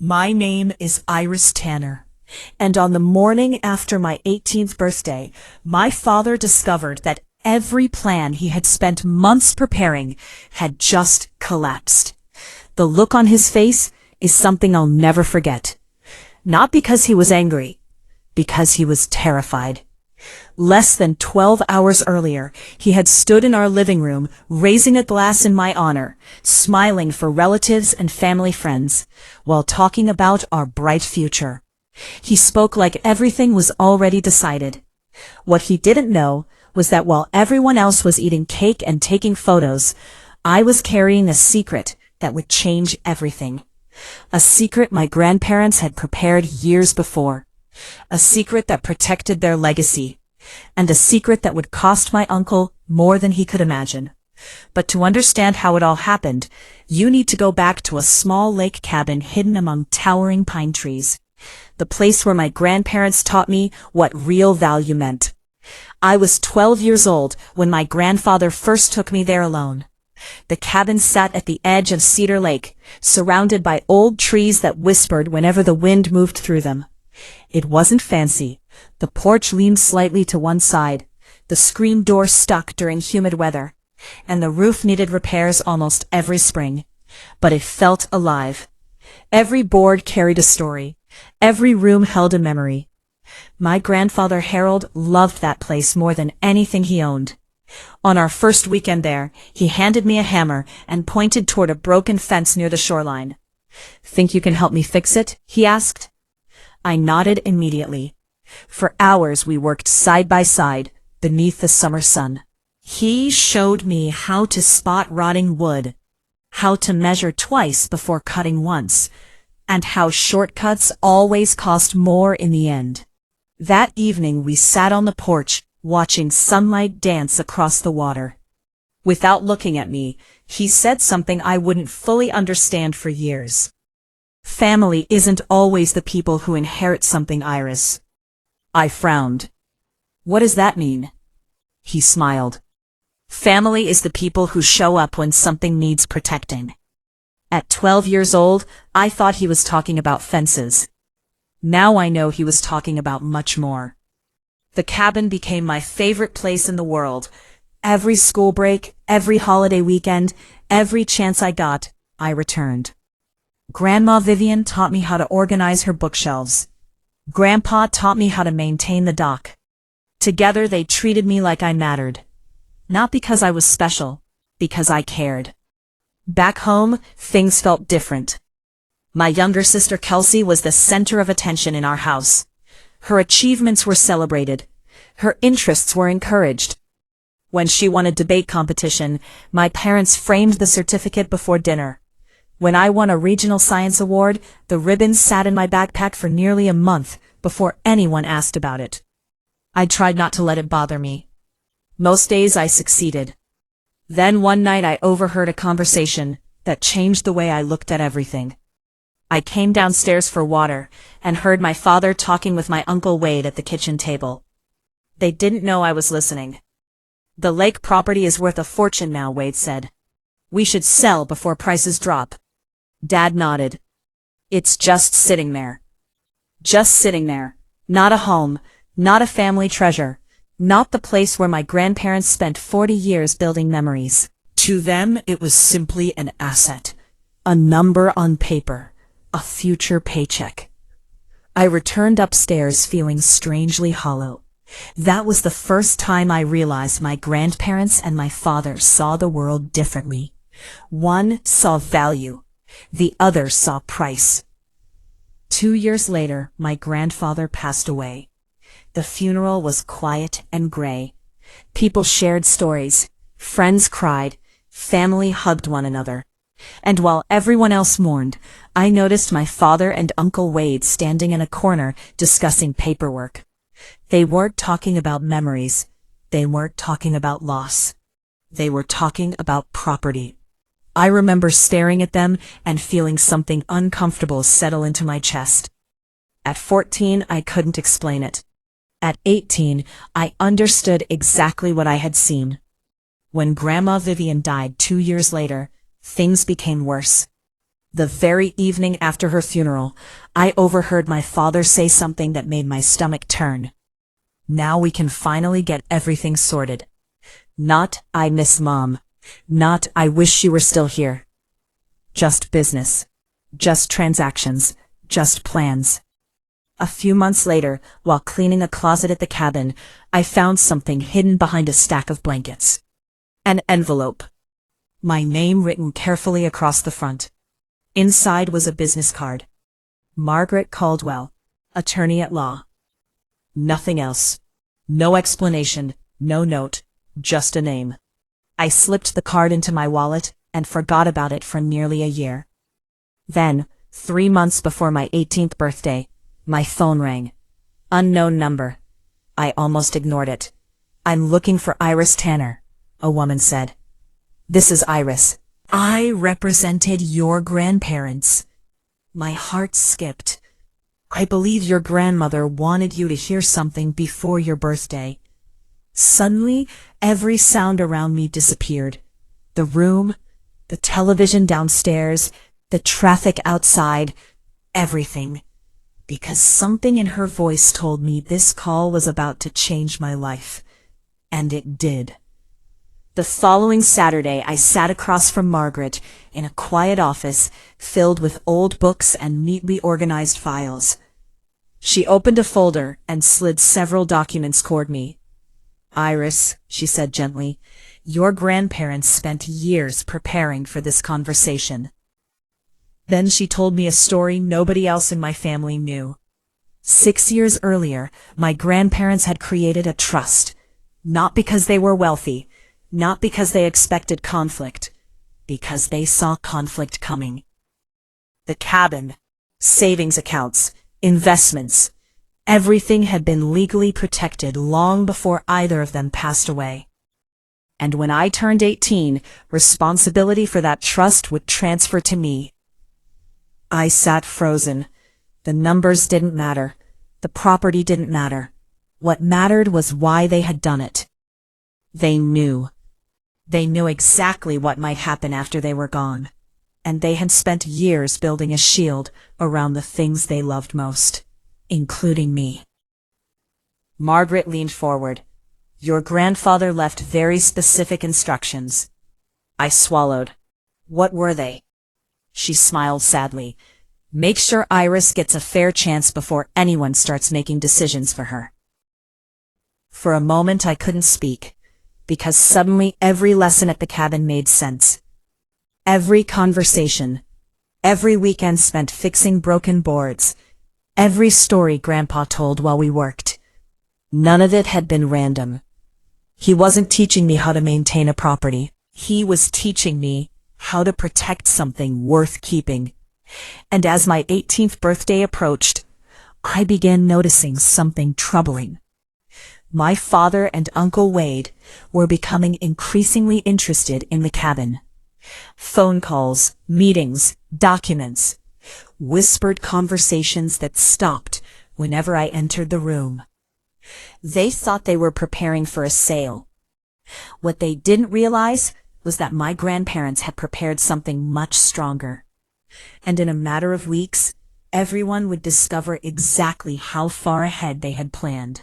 My name is Iris Tanner, and on the morning after my 18th birthday, my father discovered that every plan he had spent months preparing had just collapsed. The look on his face is something I'll never forget. Not because he was angry, because he was terrified. Less than 12 hours earlier, he had stood in our living room, raising a glass in my honor, smiling for relatives and family friends, while talking about our bright future. He spoke like everything was already decided. What he didn't know was that while everyone else was eating cake and taking photos, I was carrying a secret that would change everything. A secret my grandparents had prepared years before. A secret that protected their legacy. And a secret that would cost my uncle more than he could imagine. But to understand how it all happened, you need to go back to a small lake cabin hidden among towering pine trees. The place where my grandparents taught me what real value meant. I was 12 years old when my grandfather first took me there alone. The cabin sat at the edge of Cedar Lake, surrounded by old trees that whispered whenever the wind moved through them. It wasn't fancy. The porch leaned slightly to one side, the screen door stuck during humid weather, and the roof needed repairs almost every spring. But it felt alive. Every board carried a story. Every room held a memory. My grandfather Harold loved that place more than anything he owned. On our first weekend there, he handed me a hammer and pointed toward a broken fence near the shoreline. "Think you can help me fix it?" he asked. I nodded immediately. For hours we worked side by side, beneath the summer sun. He showed me how to spot rotting wood, how to measure twice before cutting once, and how shortcuts always cost more in the end. That evening we sat on the porch, watching sunlight dance across the water. Without looking at me, he said something I wouldn't fully understand for years. Family isn't always the people who inherit something, Iris. I frowned. What does that mean? He smiled. Family is the people who show up when something needs protecting. At 12 years old, I thought he was talking about fences. Now I know he was talking about much more. The cabin became my favorite place in the world. Every school break, every holiday weekend, every chance I got, I returned. Grandma Vivian taught me how to organize her bookshelves. Grandpa taught me how to maintain the dock. Together they treated me like I mattered. Not because I was special, because I cared. Back home, things felt different. My younger sister Kelsey was the center of attention in our house. Her achievements were celebrated. Her interests were encouraged. When she won a debate competition, my parents framed the certificate before dinner. When I won a regional science award, the ribbons sat in my backpack for nearly a month before anyone asked about it. I tried not to let it bother me. Most days I succeeded. Then one night I overheard a conversation that changed the way I looked at everything. I came downstairs for water and heard my father talking with my Uncle Wade at the kitchen table. They didn't know I was listening. "The lake property is worth a fortune now," Wade said. "We should sell before prices drop." Dad nodded. "It's just sitting there. Just sitting there. Not a home, not a family treasure, not the place where my grandparents spent 40 years building memories." To them, it was simply an asset. A number on paper. A future paycheck. I returned upstairs feeling strangely hollow. That was the first time I realized my grandparents and my father saw the world differently. One saw value. The other saw price. 2 years later, my grandfather passed away. The funeral was quiet and gray. People shared stories. Friends cried. Family hugged one another. And while everyone else mourned, I noticed my father and Uncle Wade standing in a corner discussing paperwork. They weren't talking about memories. They weren't talking about loss. They were talking about property. I remember staring at them and feeling something uncomfortable settle into my chest. At 14, I couldn't explain it. At 18, I understood exactly what I had seen. When Grandma Vivian died 2 years later, things became worse. The very evening after her funeral, I overheard my father say something that made my stomach turn. Now we can finally get everything sorted. Not, I miss Mom. Not, I wish she were still here. Just business. Just transactions. Just plans. A few months later, while cleaning a closet at the cabin, I found something hidden behind a stack of blankets. An envelope. My name written carefully across the front. Inside was a business card. Margaret Caldwell, attorney at law. Nothing else. No explanation, no note, just a name. I slipped the card into my wallet and forgot about it for nearly a year. Then, 3 months before my 18th birthday, my phone rang. Unknown number. I almost ignored it. I'm looking for Iris Tanner, a woman said. This is Iris. I represented your grandparents. My heart skipped. I believe your grandmother wanted you to hear something before your birthday. Suddenly, every sound around me disappeared. The room, the television downstairs, the traffic outside, everything. Because something in her voice told me this call was about to change my life. And it did. The following Saturday, I sat across from Margaret in a quiet office filled with old books and neatly organized files. She opened a folder and slid several documents toward me. Iris, she said gently, your grandparents spent years preparing for this conversation. Then she told me a story nobody else in my family knew. 6 years earlier, my grandparents had created a trust, not because they were wealthy, not because they expected conflict, because they saw conflict coming. The cabin, savings accounts, investments, everything had been legally protected long before either of them passed away. And when I turned 18, responsibility for that trust would transfer to me. I sat frozen. The numbers didn't matter. The property didn't matter. What mattered was why they had done it. They knew. They knew exactly what might happen after they were gone. And they had spent years building a shield around the things they loved most, including me. Margaret leaned forward. Your grandfather left very specific instructions. I swallowed. What were they? She smiled sadly. Make sure Iris gets a fair chance before anyone starts making decisions for her. For a moment I couldn't speak, because suddenly every lesson at the cabin made sense. Every conversation, every weekend spent fixing broken boards, every story Grandpa told while we worked. None of it had been random. He wasn't teaching me how to maintain a property. He was teaching me how to protect something worth keeping. And as my 18th birthday approached, I began noticing something troubling. My father and Uncle Wade were becoming increasingly interested in the cabin. Phone calls, meetings, documents, whispered conversations that stopped whenever I entered the room. They thought they were preparing for a sale. What they didn't realize was that my grandparents had prepared something much stronger. And in a matter of weeks, everyone would discover exactly how far ahead they had planned.